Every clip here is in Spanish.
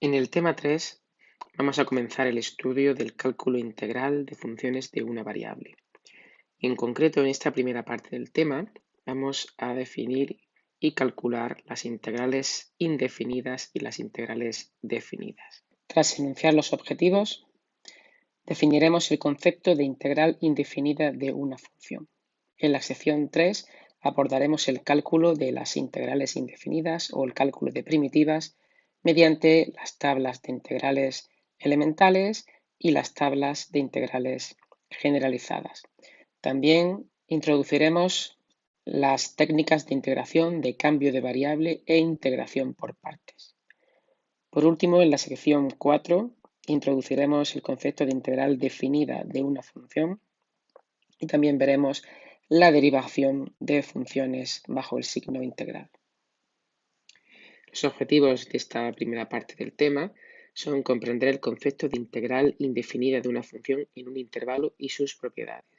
En el tema 3 vamos a comenzar el estudio del cálculo integral de funciones de una variable. En concreto, en esta primera parte del tema, vamos a definir y calcular las integrales indefinidas y las integrales definidas. Tras enunciar los objetivos, definiremos el concepto de integral indefinida de una función. En la sección 3 abordaremos el cálculo de las integrales indefinidas o el cálculo de primitivas mediante las tablas de integrales elementales y las tablas de integrales generalizadas. También introduciremos las técnicas de integración de cambio de variable e integración por partes. Por último, en la sección 4 introduciremos el concepto de integral definida de una función y también veremos la derivación de funciones bajo el signo integral. Los objetivos de esta primera parte del tema son comprender el concepto de integral indefinida de una función en un intervalo y sus propiedades.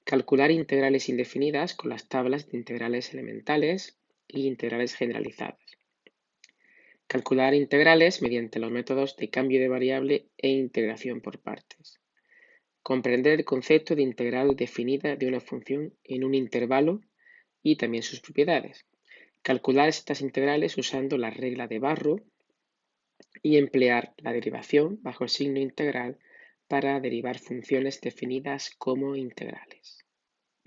Calcular integrales indefinidas con las tablas de integrales elementales y integrales generalizadas. Calcular integrales mediante los métodos de cambio de variable e integración por partes. Comprender el concepto de integral definida de una función en un intervalo y también sus propiedades. Calcular estas integrales usando la regla de Barrow y emplear la derivación bajo el signo integral para derivar funciones definidas como integrales.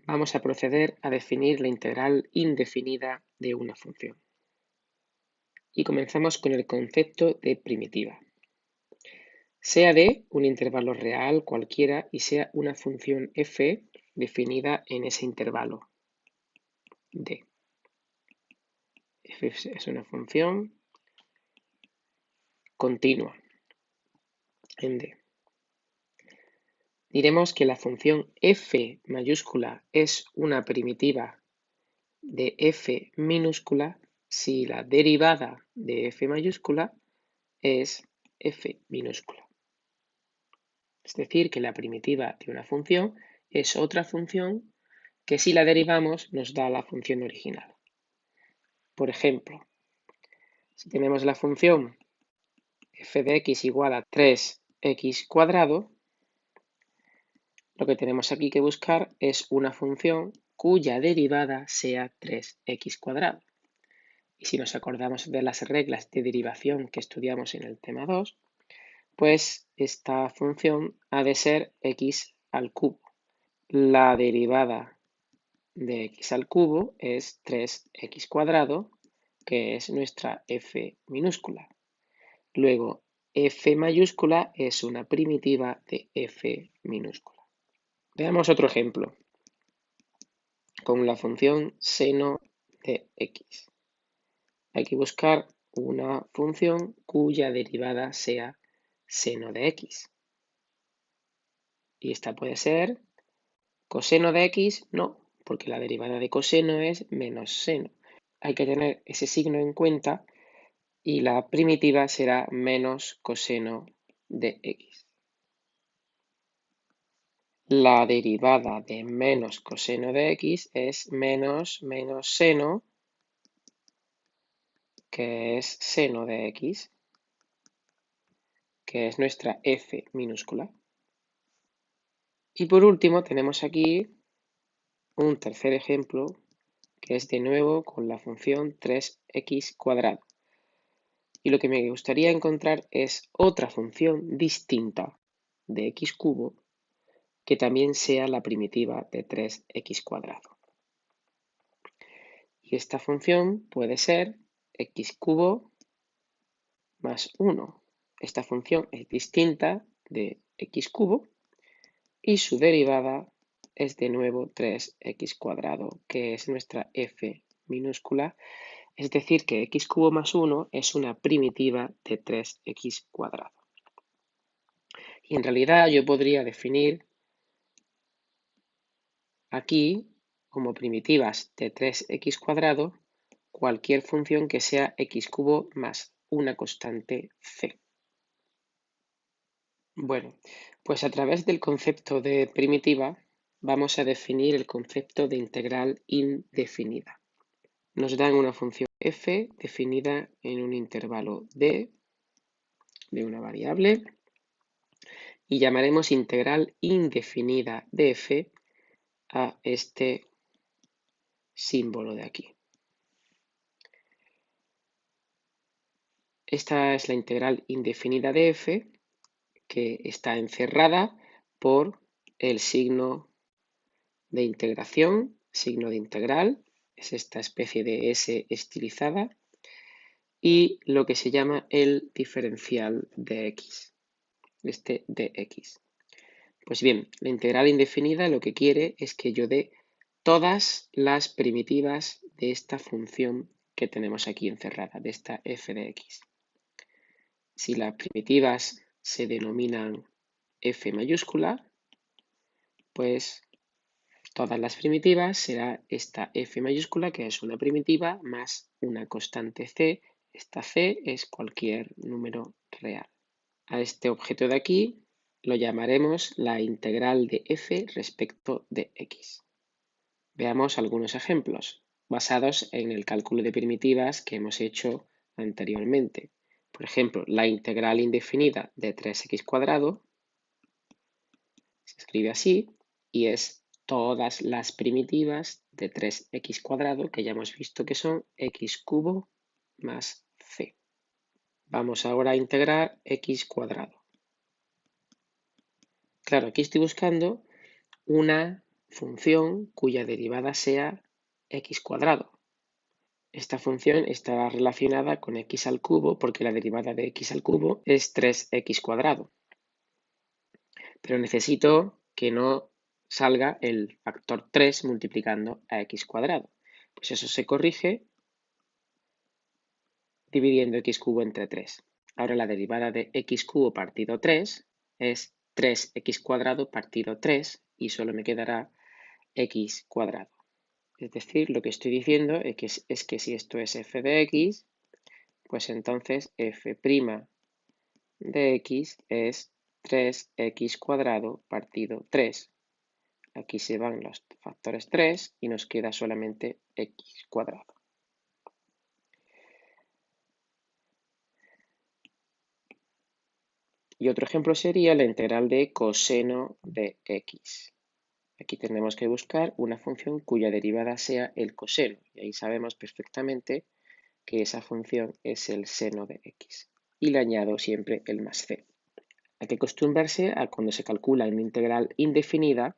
Vamos a proceder a definir la integral indefinida de una función. Y comenzamos con el concepto de primitiva. Sea D un intervalo real cualquiera y sea una función f definida en ese intervalo D. F es una función continua en D. Diremos que la función f mayúscula es una primitiva de f minúscula si la derivada de f mayúscula es f minúscula. Es decir, que la primitiva de una función es otra función que si la derivamos nos da la función original. Por ejemplo, si tenemos la función f de x igual a 3x cuadrado, lo que tenemos aquí que buscar es una función cuya derivada sea 3x cuadrado. Y si nos acordamos de las reglas de derivación que estudiamos en el tema 2, pues esta función ha de ser x al cubo. La derivada de x al cubo es 3x cuadrado, que es nuestra f minúscula. Luego, f mayúscula es una primitiva de f minúscula. Veamos otro ejemplo con la función seno de x. Hay que buscar una función cuya derivada sea seno de x. Y esta puede ser coseno de x, no, porque la derivada de coseno es menos seno. Hay que tener ese signo en cuenta y la primitiva será menos coseno de x. La derivada de menos coseno de x es menos seno, que es seno de x, que es nuestra f minúscula. Y por último tenemos aquí un tercer ejemplo que es de nuevo con la función 3x cuadrado. Y lo que me gustaría encontrar es otra función distinta de x cubo que también sea la primitiva de 3x cuadrado. Y esta función puede ser x cubo más 1. Esta función es distinta de x cubo y su derivada es de nuevo 3x cuadrado, que es nuestra f minúscula. Es decir, que x cubo más 1 es una primitiva de 3x cuadrado. Y en realidad yo podría definir aquí como primitivas de 3x cuadrado cualquier función que sea x cubo más una constante c. Bueno, pues a través del concepto de primitiva vamos a definir el concepto de integral indefinida. Nos dan una función f definida en un intervalo d de una variable y llamaremos integral indefinida de f a este símbolo de aquí. Esta es la integral indefinida de f que está encerrada por el signo de integración, signo de integral, es esta especie de S estilizada, y lo que se llama el diferencial de x, este de x. Pues bien, la integral indefinida lo que quiere es que yo dé todas las primitivas de esta función que tenemos aquí encerrada, de esta f de x. Si las primitivas se denominan f mayúscula, pues todas las primitivas será esta f mayúscula, que es una primitiva, más una constante c. Esta c es cualquier número real. A este objeto de aquí lo llamaremos la integral de f respecto de x. Veamos algunos ejemplos basados en el cálculo de primitivas que hemos hecho anteriormente. Por ejemplo, la integral indefinida de 3x² se escribe así y es todas las primitivas de 3x² que ya hemos visto que son x³ más c. Vamos ahora a integrar x². Claro, aquí estoy buscando una función cuya derivada sea x². Esta función está relacionada con x al cubo porque la derivada de x al cubo es 3x². Pero necesito que no salga el factor 3 multiplicando a x². Pues eso se corrige dividiendo x³ entre 3. Ahora la derivada de x³ partido 3 es 3x² partido 3 y solo me quedará x². Es decir, lo que estoy diciendo es que si esto es f de x, pues entonces f' de x es 3x² partido 3. Aquí se van los factores 3 y nos queda solamente x². Y otro ejemplo sería la integral de coseno de x. Aquí tenemos que buscar una función cuya derivada sea el coseno. Y ahí sabemos perfectamente que esa función es el seno de x. Y le añado siempre el más c. Hay que acostumbrarse a cuando se calcula una integral indefinida,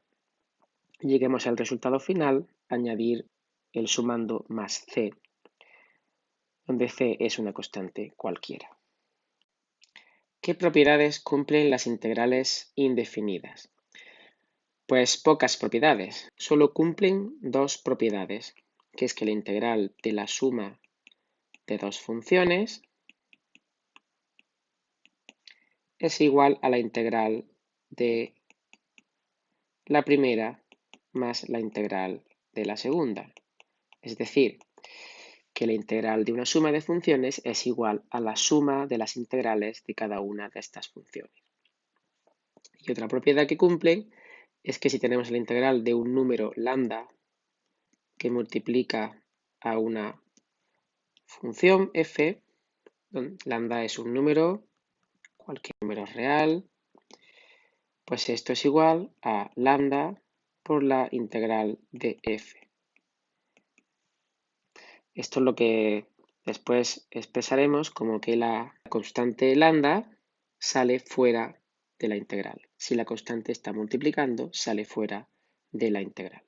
lleguemos al resultado final, añadir el sumando más c, donde c es una constante cualquiera. ¿Qué propiedades cumplen las integrales indefinidas? Pues pocas propiedades. Solo cumplen dos propiedades, que es que la integral de la suma de dos funciones es igual a la integral de la primera más la integral de la segunda. Es decir, que la integral de una suma de funciones es igual a la suma de las integrales de cada una de estas funciones. Y otra propiedad que cumplen es que si tenemos la integral de un número lambda que multiplica a una función f, donde lambda es un número, cualquier número real, pues esto es igual a lambda por la integral de f. Esto es lo que después expresaremos como que la constante lambda sale fuera de la integral. Si la constante está multiplicando, sale fuera de la integral.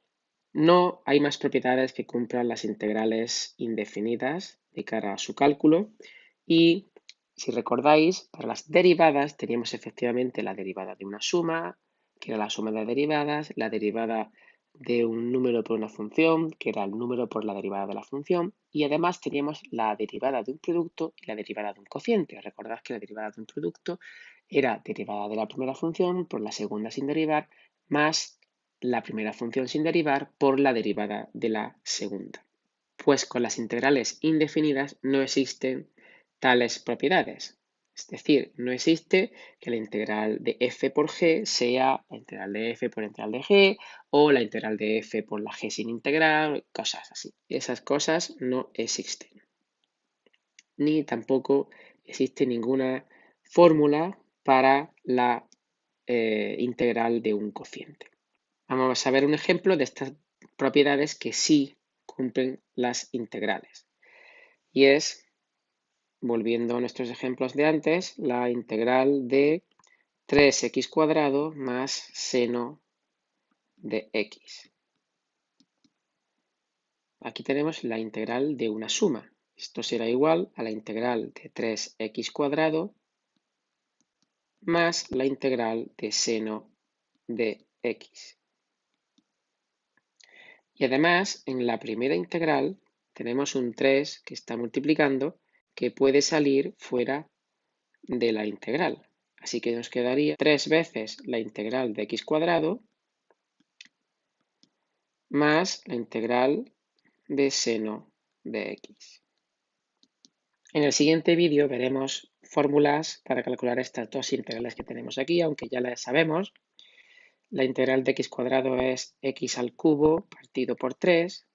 No hay más propiedades que cumplan las integrales indefinidas de cara a su cálculo y si recordáis, para las derivadas teníamos efectivamente la derivada de una suma, que era la suma de derivadas, la derivada de un número por una función, que era el número por la derivada de la función, y además teníamos la derivada de un producto y la derivada de un cociente. Recordad que la derivada de un producto era derivada de la primera función por la segunda sin derivar, más la primera función sin derivar por la derivada de la segunda. Pues con las integrales indefinidas no existen tales propiedades. Es decir, no existe que la integral de f por g sea la integral de f por integral de g o la integral de f por la g sin integral, cosas así. Esas cosas no existen. Ni tampoco existe ninguna fórmula para la integral de un cociente. Vamos a ver un ejemplo de estas propiedades que sí cumplen las integrales. Y es, volviendo a nuestros ejemplos de antes, la integral de 3x cuadrado más seno de x. Aquí tenemos la integral de una suma. Esto será igual a la integral de 3x cuadrado más la integral de seno de x. Y además, en la primera integral tenemos un 3 que está multiplicando que puede salir fuera de la integral. Así que nos quedaría 3 veces la integral de x cuadrado más la integral de seno de x. En el siguiente vídeo veremos fórmulas para calcular estas dos integrales que tenemos aquí, aunque ya las sabemos. La integral de x cuadrado es x al cubo partido por 3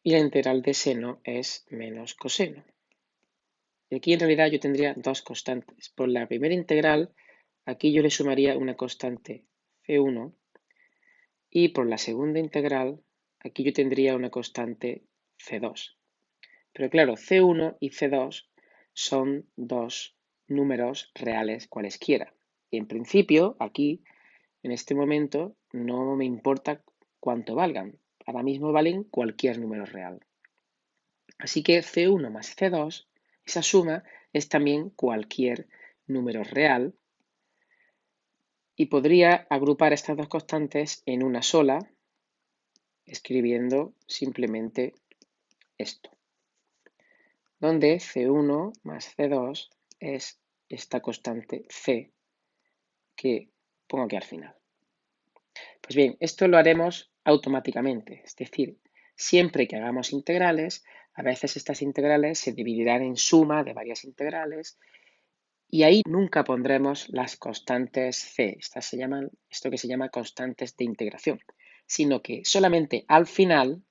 y la integral de seno es menos coseno. Y aquí en realidad yo tendría dos constantes. Por la primera integral, aquí yo le sumaría una constante c1 y por la segunda integral, aquí yo tendría una constante c2. Pero claro, c1 y c2 son dos números reales cualesquiera. Y en principio, aquí, en este momento, no me importa cuánto valgan. Ahora mismo valen cualquier número real. Así que c1 más c2, esa suma es también cualquier número real. Y podría agrupar estas dos constantes en una sola, escribiendo simplemente esto, donde c1 más c2 es esta constante c que pongo aquí al final. Pues bien, esto lo haremos automáticamente, es decir, siempre que hagamos integrales, a veces estas integrales se dividirán en suma de varias integrales y ahí nunca pondremos las constantes c, esto que se llama constantes de integración, sino que solamente al final,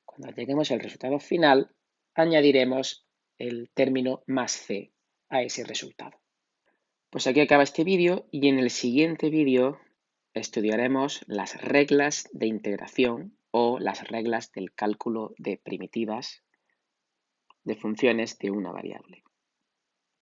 cuando lleguemos al resultado final, añadiremos el término más c a ese resultado. Pues aquí acaba este vídeo y en el siguiente vídeo estudiaremos las reglas de integración o las reglas del cálculo de primitivas de funciones de una variable.